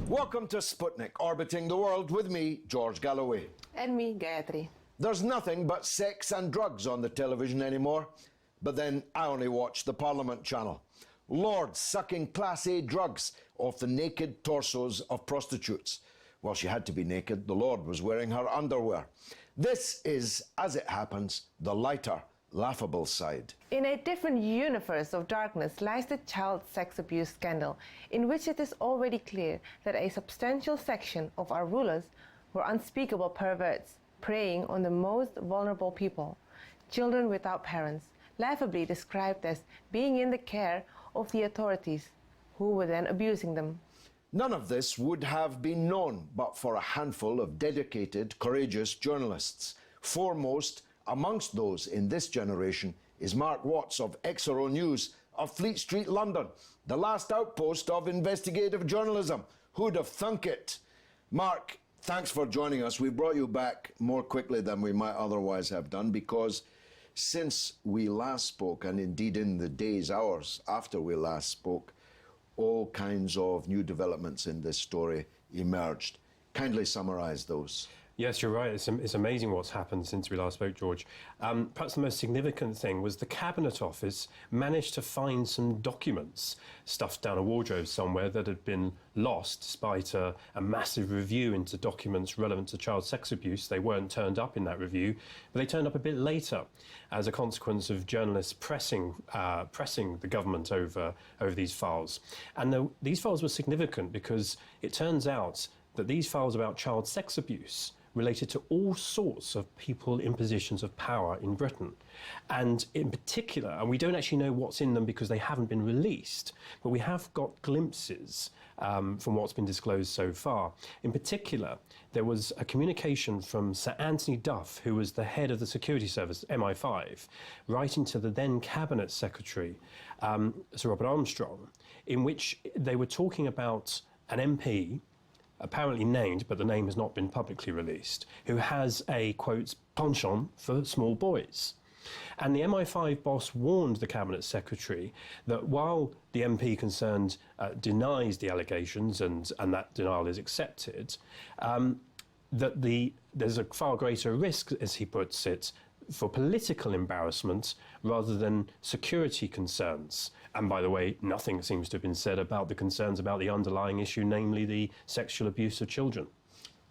Welcome to Sputnik, orbiting the world with me, George Galloway. And me, Gayatri. There's nothing but sex and drugs on the television anymore, but then I only watch the Parliament channel. Lords sucking Class A drugs off the naked torsos of prostitutes. Well, she had to be naked. The Lord was wearing her underwear. This is, as it happens, the lighter, laughable side. In a different universe of darkness lies the child sex abuse scandal, in which it is already clear that a substantial section of our rulers were unspeakable perverts, preying on the most vulnerable people, children without parents, laughably described as being in the care of the authorities, who were then abusing them. None of this would have been known but for a handful of dedicated, courageous journalists. Foremost amongst those in this generation is Mark Watts of Exaro News of Fleet Street, London, the last outpost of investigative journalism. Who'd have thunk it? Mark, thanks for joining us. We brought you back more quickly than we might otherwise have done, because since we last spoke, and indeed in the days, hours after we last spoke, all kinds of new developments in this story emerged. Kindly summarize those. Yes, you're right. It's amazing what's happened since we last spoke, George. Perhaps the most significant thing was the Cabinet Office managed to find some documents stuffed down a wardrobe somewhere that had been lost despite a massive review into documents relevant to child sex abuse. They weren't turned up in that review, but they turned up a bit later as a consequence of journalists pressing the government over these files. And these files were significant because it turns out that these files about child sex abuse related to all sorts of people in positions of power in Britain. And in particular, and we don't actually know what's in them because they haven't been released, but we have got glimpses from what's been disclosed so far. In particular, there was a communication from Sir Anthony Duff, who was the head of the security service, MI5, writing to the then Cabinet Secretary, Sir Robert Armstrong, in which they were talking about an MP, apparently named, but the name has not been publicly released, who has a, quote, penchant for small boys. And the MI5 boss warned the Cabinet Secretary that while the MP concerned denies the allegations, and that denial is accepted, that there's a far greater risk, as he puts it, for political embarrassment rather than security concerns. And by the way, nothing seems to have been said about the concerns about the underlying issue, namely the sexual abuse of children.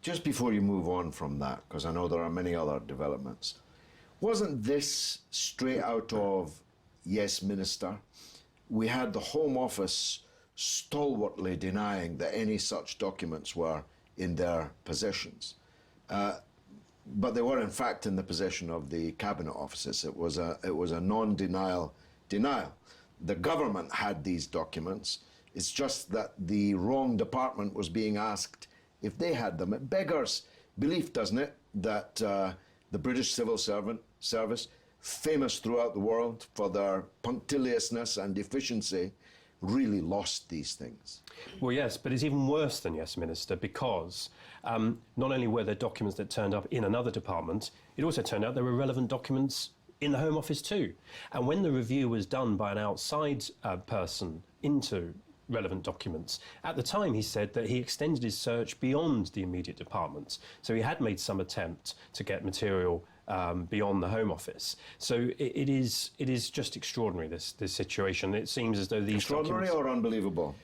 Just before you move on from that, because I know there are many other developments, wasn't this straight out of Yes Minister? We had the Home Office stalwartly denying that any such documents were in their possessions. But they were in fact in the possession of the Cabinet Offices. It was a non-denial denial. The government had these documents. It's just that the wrong department was being asked if they had them. It beggars belief, doesn't it, that the British Civil Service, famous throughout the world for their punctiliousness and efficiency, really lost these things. Well, yes, but it's even worse than Yes Minister, because not only were there documents that turned up in another department, it also turned out there were relevant documents in the Home Office too. And when the review was done by an outside person into relevant documents, at the time he said that he extended his search beyond the immediate department. So he had made some attempt to get material beyond the Home Office. So it is just extraordinary, this situation. It seems as though these extraordinary documents... or unbelievable?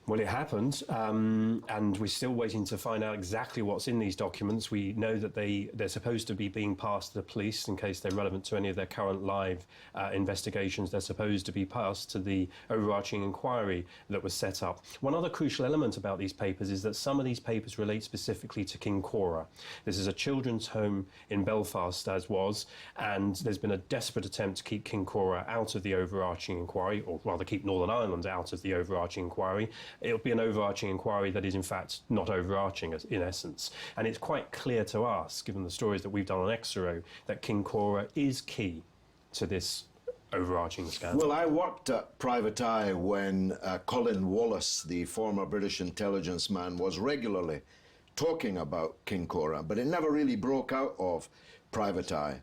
Well, it happened, and we're still waiting to find out exactly what's in these documents. We know that they're supposed to be being passed to the police in case they're relevant to any of their current live investigations. They're supposed to be passed to the overarching inquiry that was set up. One other crucial element about these papers is that some of these papers relate specifically to King Cora. This is a children's home in Belfast, as was, and there's been a desperate attempt to keep King Cora out of the overarching inquiry, or rather keep Northern Ireland out of the overarching inquiry. It'll be an overarching inquiry that is in fact not overarching in essence. And it's quite clear to us, given the stories that we've done on Exaro, that King Cora is key to this overarching scandal. Well, I worked at Private Eye when Colin Wallace, the former British intelligence man, was regularly talking about King Cora, but it never really broke out of Private Eye.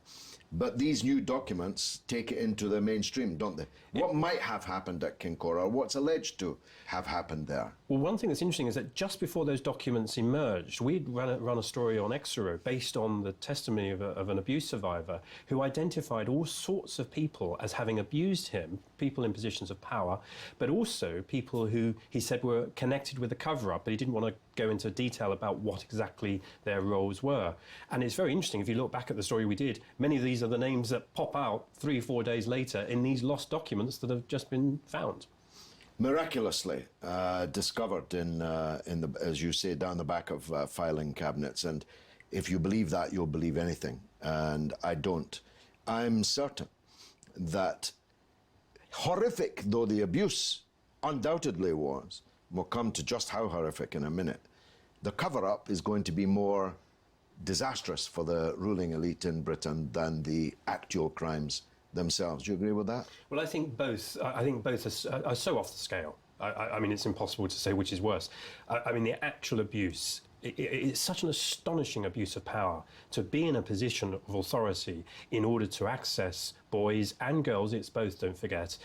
But these new documents take it into the mainstream, don't they? What might have happened at King Cora, or what's alleged to have happened there? Well, one thing that's interesting is that just before those documents emerged, we'd run a story on Exaro based on the testimony of an abuse survivor who identified all sorts of people as having abused him, people in positions of power, but also people who he said were connected with the cover-up, but he didn't want to go into detail about what exactly their roles were. And it's very interesting, if you look back at the story we did, many of these are the names that pop out 3 or 4 days later in these lost documents that have just been found. Miraculously discovered in the, as you say, down the back of filing cabinets. And if you believe that, you'll believe anything. And I don't. I'm certain that, horrific though the abuse undoubtedly was, we'll come to just how horrific in a minute, the cover-up is going to be more disastrous for the ruling elite in Britain than the actual crimes themselves. Do you agree with that? Well, I think both. I think both are so off the scale. I mean, it's impossible to say which is worse. I mean, the actual abuse, it's such an astonishing abuse of power to be in a position of authority in order to access boys and girls, it's both, don't forget,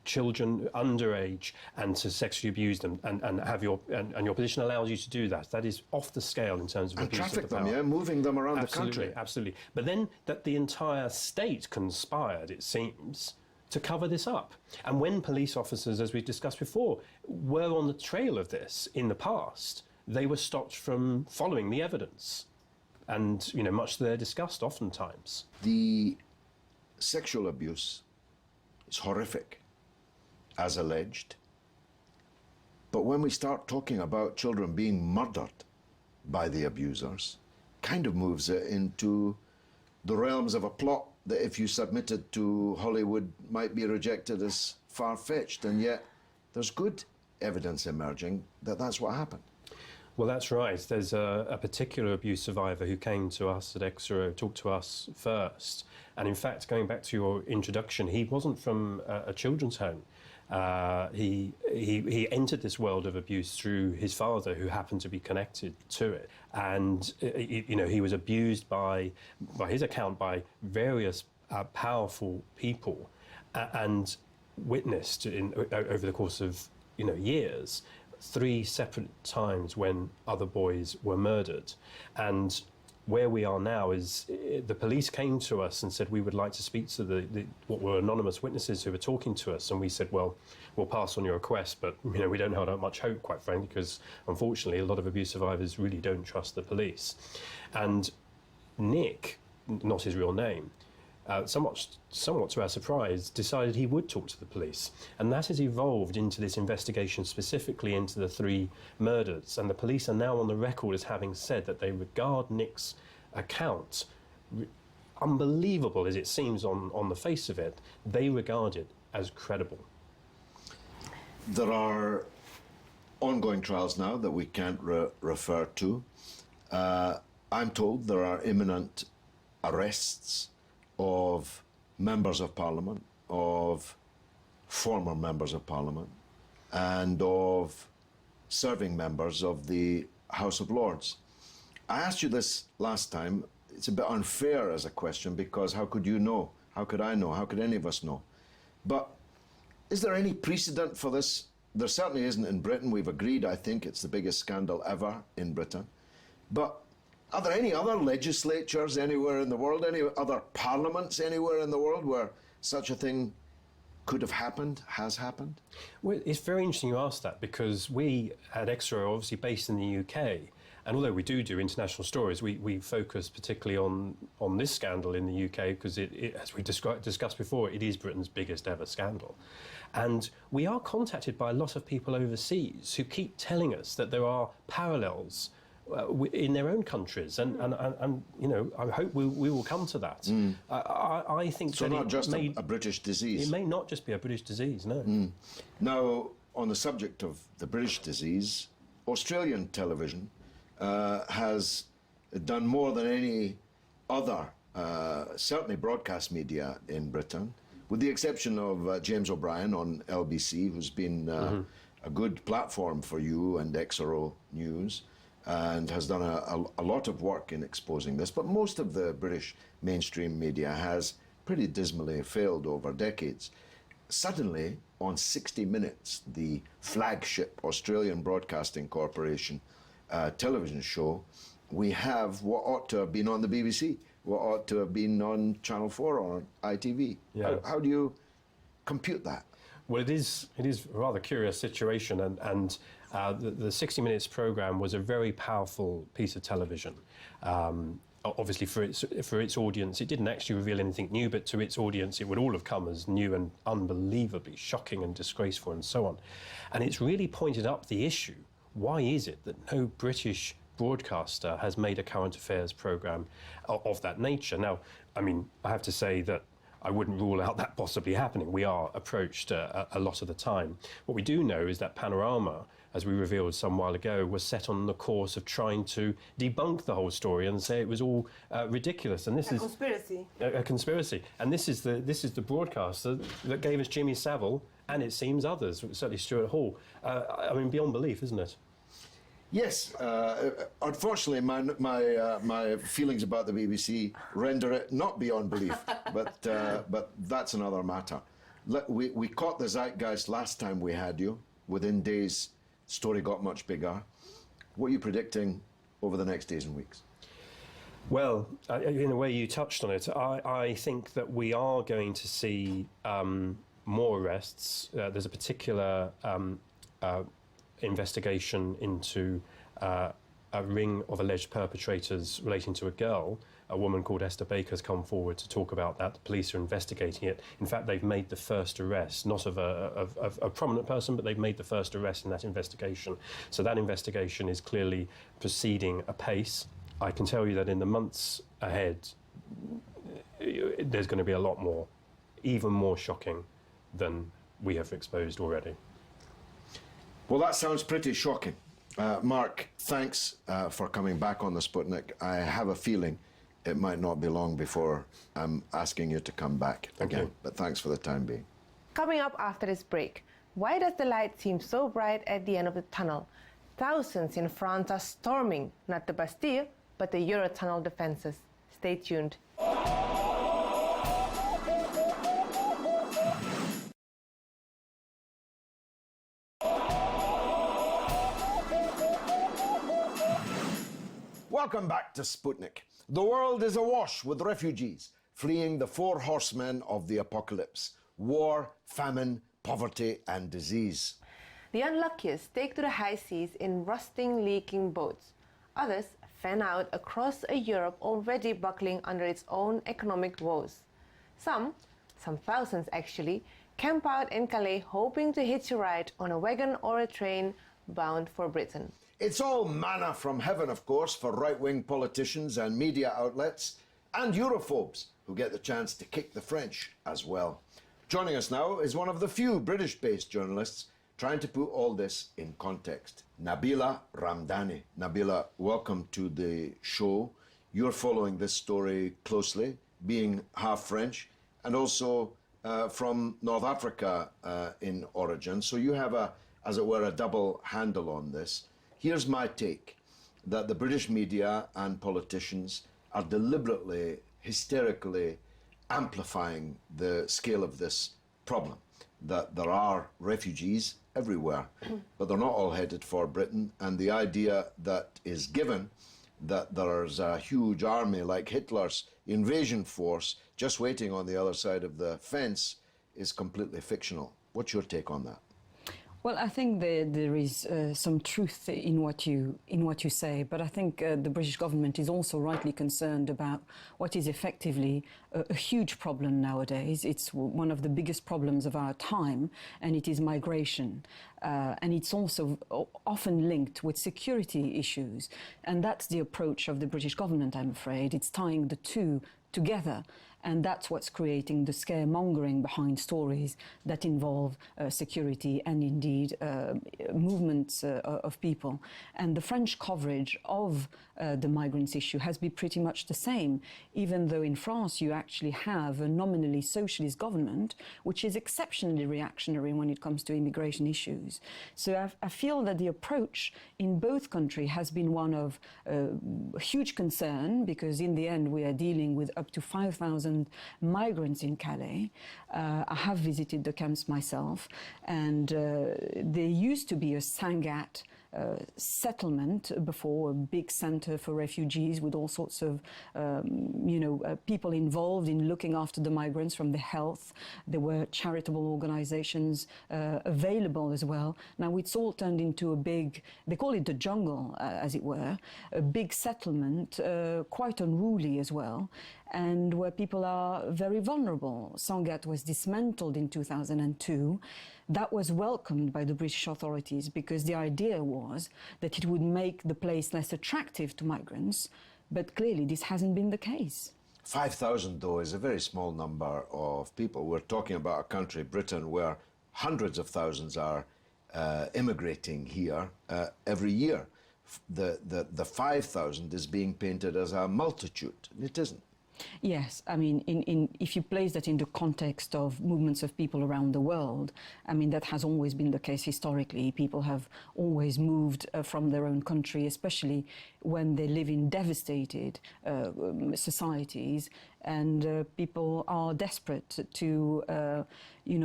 children underage, and to sexually abuse them, and have your position allows you to do that. That is off the scale in terms of and abuse traffic of the them, power. yeah, moving them around the country. Absolutely. But then that the entire state conspired, it seems, to cover this up. And when police officers, as we've discussed before, were on the trail of this in the past, they were stopped from following the evidence. And, you know, much to their disgust oftentimes. The sexual abuse is horrific, as alleged. But when we start talking about children being murdered by the abusers, kind of moves it into the realms of a plot that if you submitted to Hollywood might be rejected as far-fetched, and yet there's good evidence emerging that that's what happened. Well, that's right. There's a particular abuse survivor who came to us at Exaro, talked to us first. And in fact, going back to your introduction, he wasn't from a children's home. He entered this world of abuse through his father, who happened to be connected to it. And, you know, he was abused by his account, by various powerful people, and witnessed over the course of, you know, years, 3 separate times when other boys were murdered. And where we are now is the police came to us and said we would like to speak to what were anonymous witnesses who were talking to us, and we said, well, we'll pass on your request, but you know, we don't have much hope, quite frankly, because unfortunately a lot of abuse survivors really don't trust the police. And Nick, not his real name, somewhat to our surprise, decided he would talk to the police. And that has evolved into this investigation specifically into the 3 murders. And the police are now on the record as having said that they regard Nick's account, unbelievable as it seems on the face of it, they regard it as credible. There are ongoing trials now that we can't refer to. I'm told there are imminent arrests of members of Parliament, of former members of Parliament, and of serving members of the House of Lords. I asked you this last time. It's a bit unfair as a question, because how could you know? How could I know? How could any of us know? But is there any precedent for this? There certainly isn't in Britain. We've agreed, I think, it's the biggest scandal ever in Britain. But are there any other legislatures anywhere in the world, any other parliaments anywhere in the world where such a thing could have happened, has happened? Well, it's very interesting you ask that, because we at Exaro are obviously based in the UK, and although we do international stories, we focus particularly on this scandal in the UK because as we discussed before, it is Britain's biggest ever scandal. And we are contacted by a lot of people overseas who keep telling us that there are parallels in their own countries, and you know, I hope we will come to that. I think so. Not just a British disease. It may not just be a British disease. No. Now, on the subject of the British disease, Australian television has done more than any other, certainly broadcast media in Britain, with the exception of James O'Brien on LBC, who's been a good platform for you and Exaro News, and has done a lot of work in exposing this. But most of the British mainstream media has pretty dismally failed over decades. Suddenly, on 60 Minutes, the flagship Australian Broadcasting Corporation television show, we have what ought to have been on the BBC, what ought to have been on Channel 4 or on ITV. Yeah. How do you compute that? Well, it is a rather curious situation, and the 60 Minutes programme was a very powerful piece of television. Obviously, for its audience, it didn't actually reveal anything new, but to its audience, it would all have come as new and unbelievably shocking and disgraceful and so on. And it's really pointed up the issue. Why is it that no British broadcaster has made a current affairs programme of that nature? Now, I mean, I have to say that I wouldn't rule out that possibly happening. We are approached a lot of the time. What we do know is that Panorama, as we revealed some while ago, was set on the course of trying to debunk the whole story and say it was all ridiculous. And this is conspiracy. A conspiracy. And this is the broadcaster that gave us Jimmy Savile, and it seems others, certainly Stuart Hall. I mean, beyond belief, isn't it? Yes, unfortunately, my feelings about the BBC render it not beyond belief, but that's another matter. We caught the zeitgeist last time we had you. Within days, story got much bigger. What are you predicting over the next days and weeks? Well, in a way, you touched on it. I think that we are going to see more arrests. There's a particular investigation into a ring of alleged perpetrators relating to a girl. A woman called Esther Baker has come forward to talk about that. The police are investigating it. In fact, they've made the first arrest, not of a prominent person, but they've made the first arrest in that investigation. So that investigation is clearly proceeding apace. I can tell you that in the months ahead, there's going to be a lot more, even more shocking than we have exposed already. Well, that sounds pretty shocking. Mark, thanks for coming back on the Sputnik. I have a feeling it might not be long before I'm asking you to come back again. But thanks for the time being. Coming up after this break, why does the light seem so bright at the end of the tunnel? Thousands in France are storming, not the Bastille, but the Eurotunnel defences. Stay tuned. Welcome back to Sputnik. The world is awash with refugees fleeing the four horsemen of the apocalypse: war, famine, poverty, and disease. The unluckiest take to the high seas in rusting, leaking boats. Others fan out across a Europe already buckling under its own economic woes. Some thousands actually, camp out in Calais hoping to hitch a ride on a wagon or a train bound for Britain. It's all manna from heaven, of course, for right-wing politicians and media outlets, and europhobes who get the chance to kick the French as well. Joining us now is one of the few British-based journalists trying to put all this in context. Nabila Ramdani. Nabila, welcome to the show. You're following this story closely, being half French, and also from North Africa in origin. So you have as it were, a double handle on this. Here's my take, that the British media and politicians are deliberately, hysterically amplifying the scale of this problem, that there are refugees everywhere, but they're not all headed for Britain, and the idea that is given that there's a huge army like Hitler's invasion force just waiting on the other side of the fence is completely fictional. What's your take on that? Well, I think there is some truth in what you say, but I think the British government is also rightly concerned about what is effectively a huge problem nowadays. It's one of the biggest problems of our time, and it is migration. And it's also often linked with security issues. And that's the approach of the British government, I'm afraid. It's tying the two together. And that's what's creating the scaremongering behind stories that involve security and indeed movements of people. And the French coverage of the migrants issue has been pretty much the same, even though in France you actually have a nominally socialist government, which is exceptionally reactionary when it comes to immigration issues. So I feel that the approach in both countries has been one of huge concern, because in the end we are dealing with up to 5,000 migrants in Calais. I have visited the camps myself, and there used to be a Sangat settlement before, a big center for refugees with all sorts of people involved in looking after the migrants from the health. There were charitable organizations available as well. Now it's all turned into a big, they call it the jungle, as it were, a big settlement, quite unruly as well, and where people are very vulnerable. Sangat was dismantled in 2002. That was welcomed by the British authorities because the idea was that it would make the place less attractive to migrants, but clearly this hasn't been the case. 5,000, though, is a very small number of people. We're talking about a country, Britain, where hundreds of thousands are immigrating here every year. The 5,000 is being painted as a multitude, and it isn't. Yes, I mean, if you place that in the context of movements of people around the world, I mean, that has always been the case historically. People have always moved from their own country, especially when they live in devastated societies, and people are desperate to,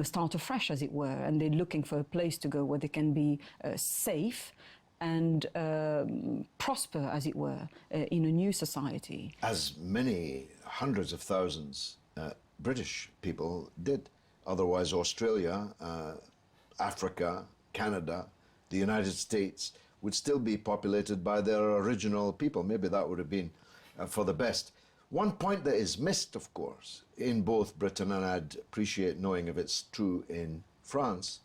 start afresh, as it were, and they're looking for a place to go where they can be safe and prosper, as it were, in a new society. As many hundreds of thousands British people did. Otherwise, Australia, Africa, Canada, the United States would still be populated by their original people. Maybe that would have been for the best. One point that is missed, of course, in both Britain, and I'd appreciate knowing if it's true in France,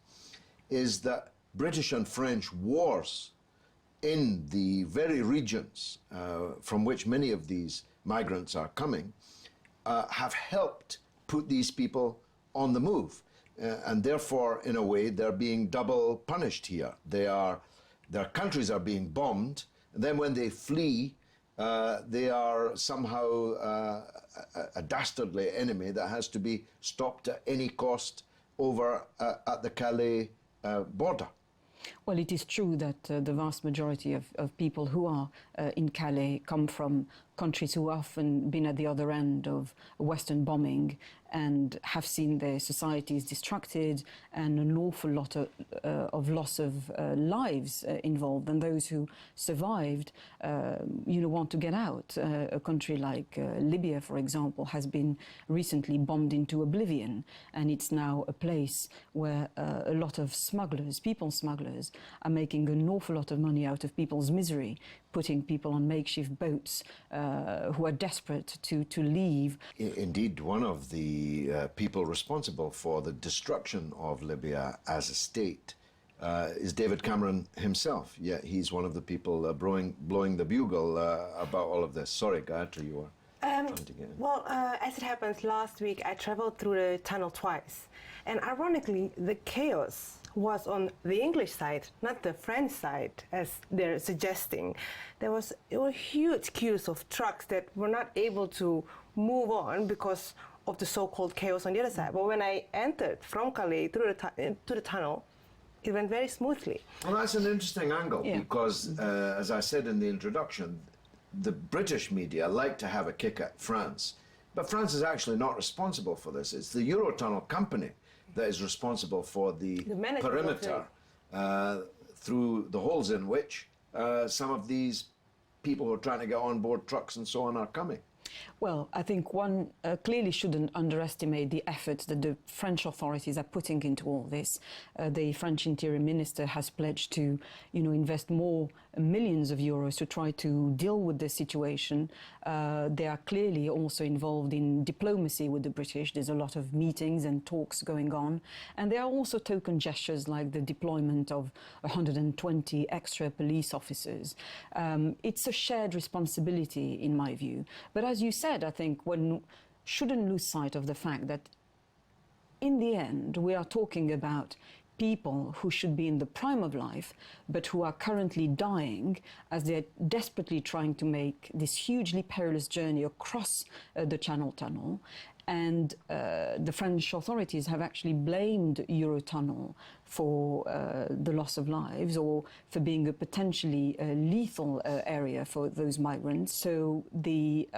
is that British and French wars in the very regions from which many of these migrants are coming have helped put these people on the move. And therefore, in a way, they're being double punished here. Their countries are being bombed, and then when they flee, they are somehow a dastardly enemy that has to be stopped at any cost over at the Calais border. Well, it is true that the vast majority of people who are in Calais come from countries who have often been at the other end of Western bombing and have seen their societies destructed and an awful lot of loss of lives involved. And those who survived, want to get out. A country like Libya, for example, has been recently bombed into oblivion, and it's now a place where a lot of smugglers, people smugglers, are making an awful lot of money out of people's misery, putting people on makeshift boats who are desperate to leave. Indeed, one of the people responsible for the destruction of Libya as a state is David Cameron himself. Yeah, he's one of the people blowing the bugle about all of this. Sorry, Gayatri, you were trying to get in. Well, as it happens, last week I traveled through the tunnel twice, and ironically, the chaos was on the English side, not the French side, as they're suggesting. There were huge queues of trucks that were not able to move on because of the so-called chaos on the other side. But when I entered from Calais through to the tunnel, it went very smoothly. Well, that's an interesting angle, Yeah. because, as I said in the introduction, the British media like to have a kick at France, but France is actually not responsible for this. It's the Eurotunnel company that is responsible for the perimeter through the holes in which some of these people who are trying to get on board trucks and so on are coming. Well, I think one clearly shouldn't underestimate the efforts that the French authorities are putting into all this. The French Interior Minister has pledged to, invest more millions of euros to try to deal with the situation. They are clearly also involved in diplomacy with the British. There's a lot of meetings and talks going on. And there are also token gestures like the deployment of 120 extra police officers. It's a shared responsibility, in my view. But as you said, I think one shouldn't lose sight of the fact that in the end, we are talking about people who should be in the prime of life, but who are currently dying as they're desperately trying to make this hugely perilous journey across the Channel Tunnel. And the French authorities have actually blamed Eurotunnel for the loss of lives or for being a potentially lethal area for those migrants. So the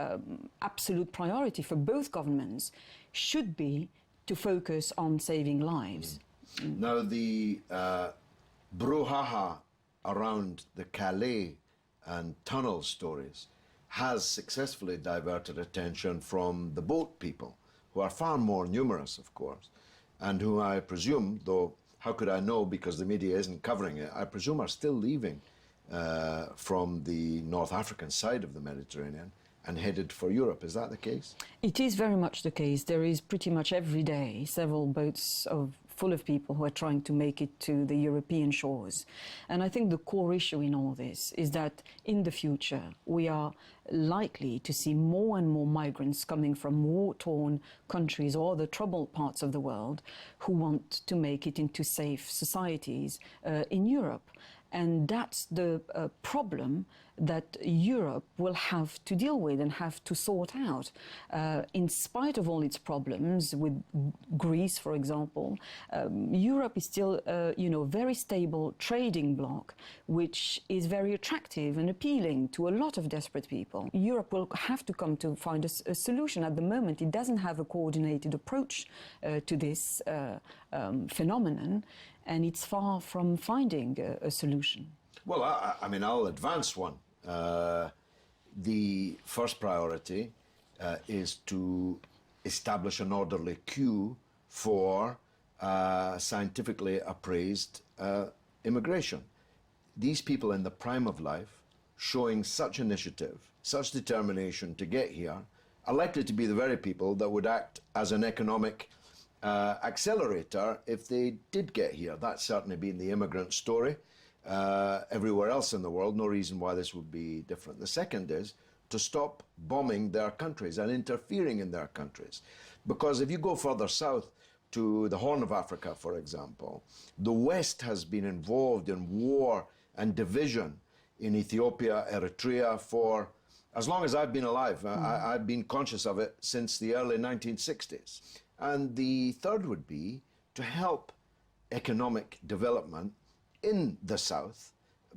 absolute priority for both governments should be to focus on saving lives. Now, the brouhaha around the Calais and tunnel stories has successfully diverted attention from the boat people, who are far more numerous, of course, and who I presume, though how could I know because the media isn't covering it, I presume are still leaving from the North African side of the Mediterranean and headed for Europe. Is that the case? It is very much the case. There is pretty much every day several boats full of people who are trying to make it to the European shores. And I think the core issue in all this is that in the future we are likely to see more and more migrants coming from war-torn countries or the troubled parts of the world who want to make it into safe societies in Europe. And that's the problem that Europe will have to deal with and have to sort out. In spite of all its problems with Greece, for example, Europe is still a very stable trading bloc, which is very attractive and appealing to a lot of desperate people. Europe will have to come to find a solution. At the moment, it doesn't have a coordinated approach to this phenomenon, and it's far from finding a solution. Well, I mean, I'll advance one. The first priority is to establish an orderly queue for scientifically appraised immigration. These people in the prime of life, showing such initiative, such determination to get here, are likely to be the very people that would act as an economic accelerator if they did get here. That's certainly been the immigrant story. Everywhere else in the world, no reason why this would be different. The second is to stop bombing their countries and interfering in their countries. Because if you go further south to the Horn of Africa, for example, the West has been involved in war and division in Ethiopia, Eritrea for as long as I've been alive. I've been conscious of it since the early 1960s. And the third would be to help economic development in the South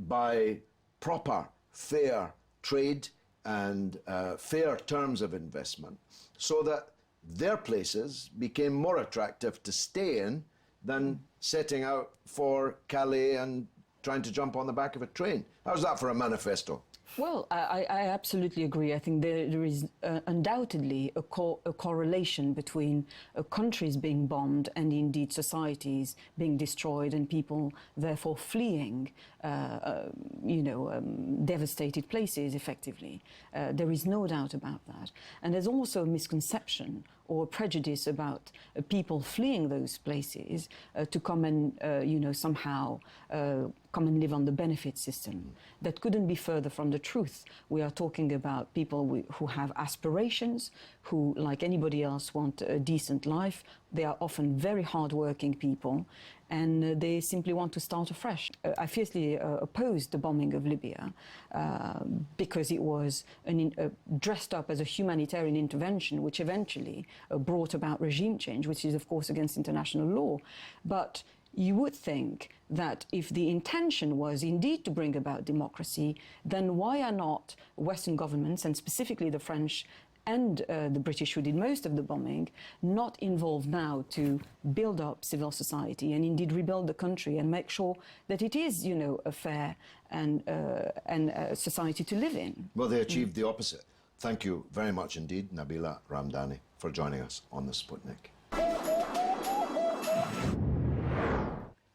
by proper, fair trade and fair terms of investment so that their places became more attractive to stay in than setting out for Calais and trying to jump on the back of a train. How's that for a manifesto? Well, I absolutely agree. I think there is undoubtedly a correlation between countries being bombed and indeed societies being destroyed and people therefore fleeing, devastated places effectively. There is no doubt about that. And there's also a misconception or prejudice about people fleeing those places to come and, somehow come and live on the benefit system. That couldn't be further from the truth. We are talking about people who have aspirations, who, like anybody else, want a decent life. They are often very hard-working people, and they simply want to start afresh. I fiercely opposed the bombing of Libya because it was dressed up as a humanitarian intervention, which eventually brought about regime change, which is, of course, against international law. But you would think that if the intention was indeed to bring about democracy, then why are not Western governments, and specifically the French and the British, who did most of the bombing, not involved now to build up civil society and indeed rebuild the country and make sure that it is, a fair and society to live in? Well, they achieved the opposite. Thank you very much indeed, Nabila Ramdani, for joining us on the Sputnik.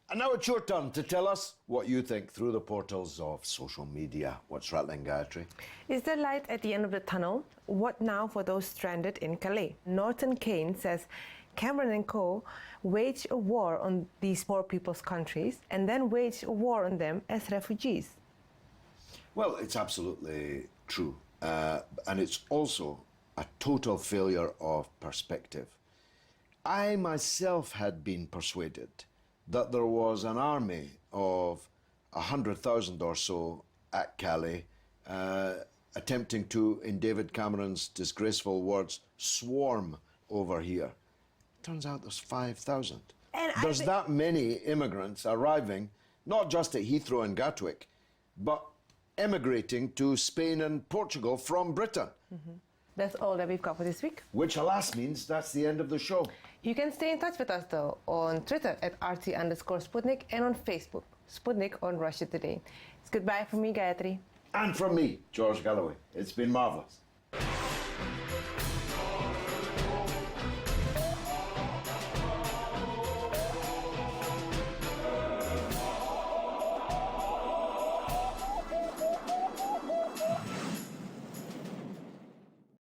And now it's your turn to tell us what you think through the portals of social media. What's rattling, Gayatri? Is there light at the end of the tunnel? What now for those stranded in Calais? Norton Kane says Cameron and co. wage a war on these poor people's countries and then wage a war on them as refugees. Well, it's absolutely true. And it's also a total failure of perspective. I myself had been persuaded that there was an army of 100,000 or so at Calais attempting to, in David Cameron's disgraceful words, swarm over here. Turns out there's 5,000. There's that many immigrants arriving, not just at Heathrow and Gatwick, but emigrating to Spain and Portugal from Britain. Mm-hmm. That's all that we've got for this week. Which, alas, means that's the end of the show. You can stay in touch with us, though, on Twitter at RT_Sputnik and on Facebook, Sputnik on Russia Today. It's goodbye from me, Gayatri. And from me, George Galloway. It's been marvellous.